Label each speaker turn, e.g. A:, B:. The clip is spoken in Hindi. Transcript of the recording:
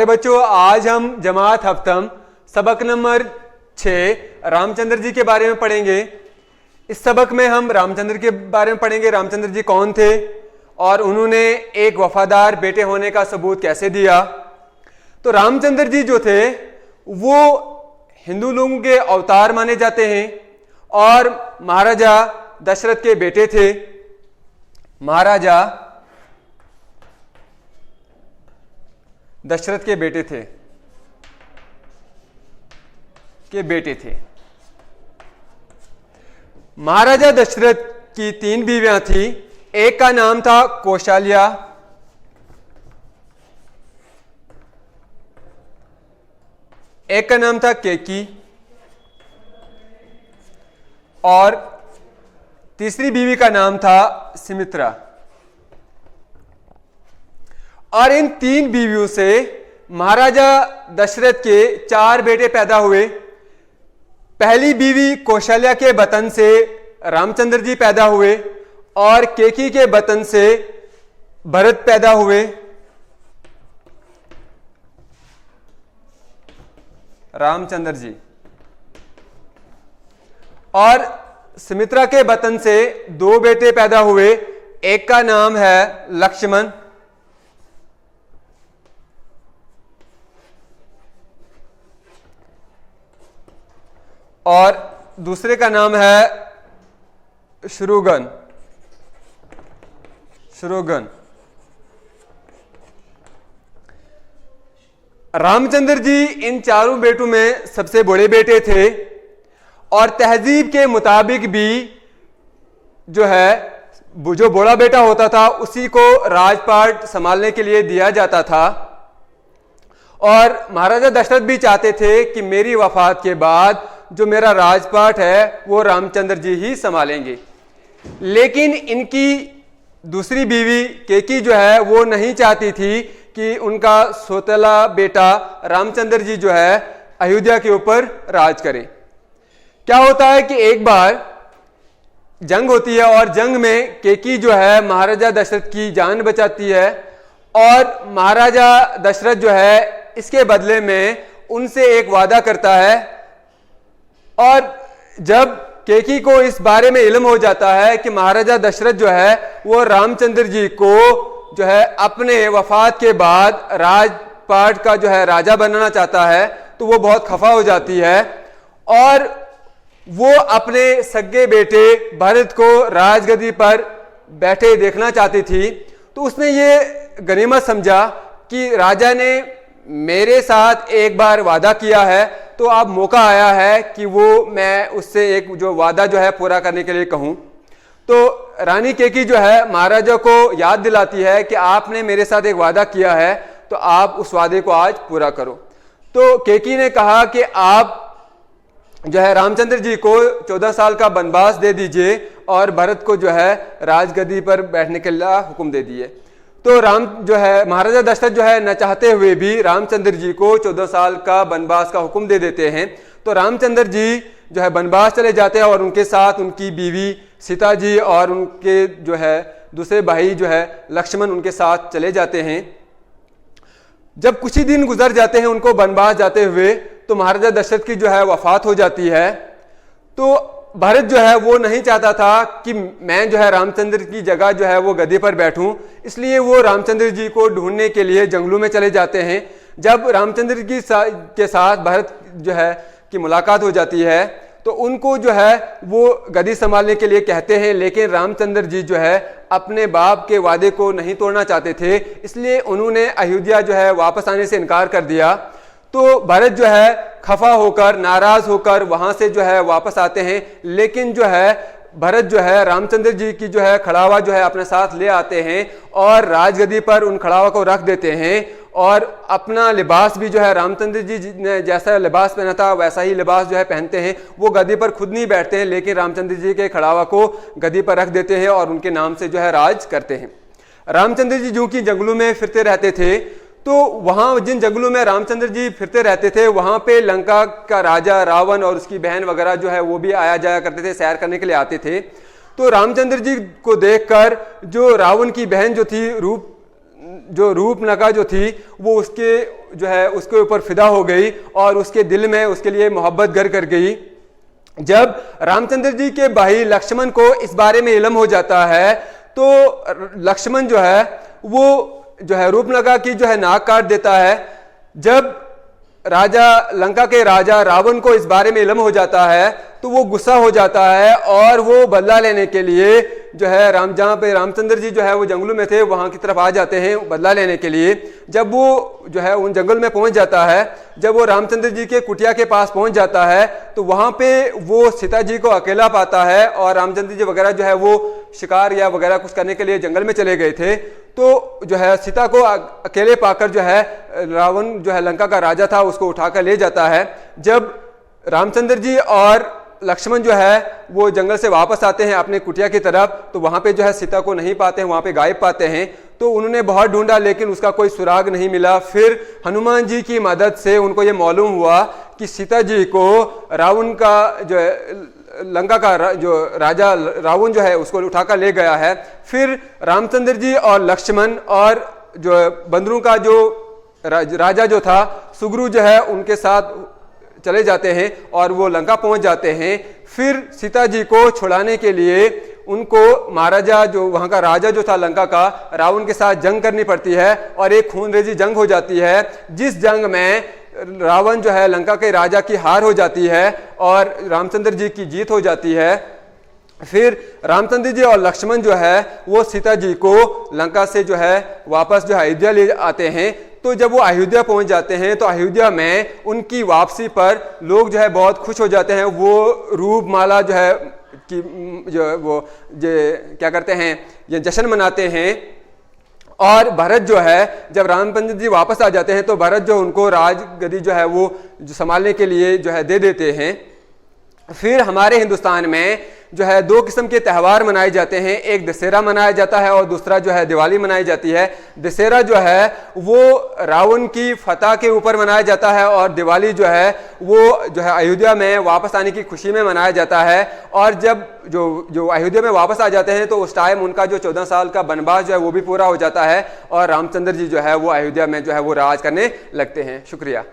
A: बच्चों, आज हम जमात हफ्तम सबक नंबर 6 रामचंद्र जी के बारे में पढ़ेंगे। इस सबक में हम रामचंद्र के बारे में पढ़ेंगे। रामचंद्र जी कौन थे और उन्होंने एक वफादार बेटे होने का सबूत कैसे दिया। तो रामचंद्र जी जो थे वो हिंदू लोगों के अवतार माने जाते हैं और महाराजा दशरथ के बेटे थे। महाराजा दशरथ के बेटे थे। महाराजा दशरथ की 3 बीवियां थी। एक का नाम था कौशल्या, एक का नाम था केकी और तीसरी बीवी का नाम था सुमित्रा। और इन 3 बीवियों से महाराजा दशरथ के 4 बेटे पैदा हुए। पहली बीवी कौशल्या के बतन से रामचंद्र जी पैदा हुए और केकी के बतन से भरत पैदा हुए। रामचंद्र जी और सुमित्रा के बतन से 2 बेटे पैदा हुए। एक का नाम है लक्ष्मण और दूसरे का नाम है शत्रुघ्न। रामचंद्र जी इन 4 बेटों में सबसे बड़े बेटे थे और तहजीब के मुताबिक भी जो बड़ा बेटा होता था उसी को राजपाट संभालने के लिए दिया जाता था। और महाराजा दशरथ भी चाहते थे कि मेरी वफात के बाद जो मेरा राजपाट है वो रामचंद्र जी ही संभालेंगे। लेकिन इनकी दूसरी बीवी केकी जो है वो नहीं चाहती थी कि उनका सौतेला बेटा रामचंद्र जी जो है अयोध्या के ऊपर राज करे। क्या होता है कि एक बार जंग होती है और जंग में केकी जो है महाराजा दशरथ की जान बचाती है और महाराजा दशरथ जो है इसके बदले में उनसे एक वादा करता है। और जब केकी को इस बारे में इल्म हो जाता है कि महाराजा दशरथ जो है वो रामचंद्र जी को जो है अपने वफात के बाद राजपाट का जो है राजा बनाना चाहता है, तो वो बहुत खफा हो जाती है और वो अपने सगे बेटे भरत को राजगद्दी पर बैठे देखना चाहती थी। तो उसने ये गनीमत समझा कि राजा ने मेरे साथ एक बार वादा किया है, तो अब मौका आया है कि वो मैं उससे एक जो वादा जो है पूरा करने के लिए कहूं। तो रानी केकी जो है महाराजा को याद दिलाती है कि आपने मेरे साथ एक वादा किया है, तो आप उस वादे को आज पूरा करो। तो केकी ने कहा कि आप जो है रामचंद्र जी को 14 साल का वनवास दे दीजिए और भरत को जो है राजगद्दी पर बैठने के लिए हुक्म दे दिए। तो महाराजा दशरथ जो है न चाहते हुए भी रामचंद्र जी को 14 साल का वनवास का हुक्म दे देते हैं। तो रामचंद्र जी जो है वनवास चले जाते हैं और उनके साथ उनकी बीवी सीता जी और उनके जो है दूसरे भाई जो है लक्ष्मण उनके साथ चले जाते हैं। जब कुछ ही दिन गुजर जाते हैं उनको वनवास जाते हुए, तो महाराजा दशरथ की जो है वफात हो जाती है। तो भरत जो है वो नहीं चाहता था कि मैं जो है रामचंद्र की जगह जो है वो गद्दी पर बैठूं, इसलिए वो रामचंद्र जी को ढूंढने के लिए जंगलों में चले जाते हैं। जब रामचंद्र के साथ भरत जो है की मुलाकात हो जाती है तो उनको जो है वो गद्दी संभालने के लिए कहते हैं, लेकिन रामचंद्र जी जो है अपने बाप के वादे को नहीं तोड़ना चाहते थे, इसलिए उन्होंने अयोध्या जो है वापस आने से इनकार कर दिया। तो भरत जो है खफा होकर नाराज होकर वहां से जो है वापस आते हैं, लेकिन जो है भरत जो है रामचंद्र जी की जो है खड़ावा जो है अपने साथ ले आते हैं और राजगद्दी पर उन खड़ावा को रख देते हैं और अपना लिबास भी जो है रामचंद्र जी ने जैसा लिबास पहना था वैसा ही लिबास जो है पहनते हैं। वो गद्दी पर खुद नहीं बैठते हैं, लेकिन रामचंद्र जी के खड़ावा को गद्दी पर रख देते हैं और उनके नाम से जो है राज करते हैं। रामचंद्र जी जो कि जंगलों में फिरते रहते थे, तो वहां जिन जंगलों में रामचंद्र जी फिरते रहते थे वहां पे लंका का राजा रावण और उसकी बहन वगैरह जो है वो भी आया जाया करते थे, सैर करने के लिए आते थे। तो रामचंद्र जी को देखकर जो रावण की बहन जो थी रूप जो रूपनगा जो थी वो उसके जो है उसके ऊपर फिदा हो गई और उसके दिल में उसके लिए मोहब्बत घर कर गई। जब रामचंद्र जी के भाई लक्ष्मण को इस बारे में इल्म हो जाता है तो लक्ष्मण जो है वो जो है रूपनगा की जो है नाक काट देता है। जब राजा लंका के राजा रावण को इस बारे में इल्म हो जाता है तो वो गुस्सा हो जाता है और वो बदला लेने के लिए जो है जहाँ पे रामचंद्र जी जो है वो जंगलों में थे वहाँ की तरफ आ जाते हैं बदला लेने के लिए। जब वो जो है उन जंगल में पहुँच जाता है, जब वो रामचंद्र जी के कुटिया के पास पहुँच जाता है तो वहाँ पे वो सीता जी को अकेला पाता है और रामचंद्र जी वगैरह जो है वो शिकार या वगैरह कुछ करने के लिए जंगल में चले गए थे। तो जो है सीता को अकेले पाकर जो है रावण जो है लंका का राजा था उसको उठाकर ले जाता है। जब रामचंद्र जी और लक्ष्मण जो है वो जंगल से वापस आते हैं अपने कुटिया की तरफ तो वहाँ पे जो है सीता को नहीं पाते हैं, वहाँ पे गायब पाते हैं। तो उन्होंने बहुत ढूंढा लेकिन उसका कोई सुराग नहीं मिला। फिर हनुमान जी की मदद से उनको ये मालूम हुआ कि सीता जी को रावण का जो है लंका का जो राजा रावण जो है उसको उठाकर ले गया है। फिर रामचंद्र जी और लक्ष्मण और जो बंदरों का जो राजा जो था सुग्रीव जो है उनके साथ चले जाते हैं और वो लंका पहुंच जाते हैं। फिर सीता जी को छुड़ाने के लिए उनको महाराजा जो वहाँ का राजा जो था लंका का रावण के साथ जंग करनी पड़ती है और एक खूनरेजी जंग हो जाती है जिस जंग में रावण जो है लंका के राजा की हार हो जाती है और रामचंद्र जी की जीत हो जाती है। फिर रामचंद्र जी और लक्ष्मण जो है वो सीता जी को लंका से जो है वापस जो है अयोध्या ले आते हैं। तो जब वो अयोध्या पहुंच जाते हैं तो अयोध्या में उनकी वापसी पर लोग जो है बहुत खुश हो जाते हैं। वो रूपमाला जो है कि जो वो क्या करते हैं ये जश्न मनाते हैं। और भरत जो है जब रामचंद्र जी वापस आ जाते हैं तो भरत जो उनको राजगद्दी जो है वो संभालने के लिए जो है दे देते हैं। फिर हमारे हिंदुस्तान में जो है दो किस्म के त्यौहार मनाए जाते हैं, एक दशहरा मनाया जाता है और दूसरा जो है दिवाली मनाई जाती है। दशहरा जो है वो रावण की फतह के ऊपर मनाया जाता है और दिवाली जो है वो जो है अयोध्या में वापस आने की खुशी में मनाया जाता है। और जब जो अयोध्या में वापस आ जाते हैं तो उस टाइम उनका जो 14 साल का वनवास जो है वो भी पूरा हो जाता है और रामचंद्र जी जो है वो अयोध्या में जो है वो राज करने लगते हैं। शुक्रिया।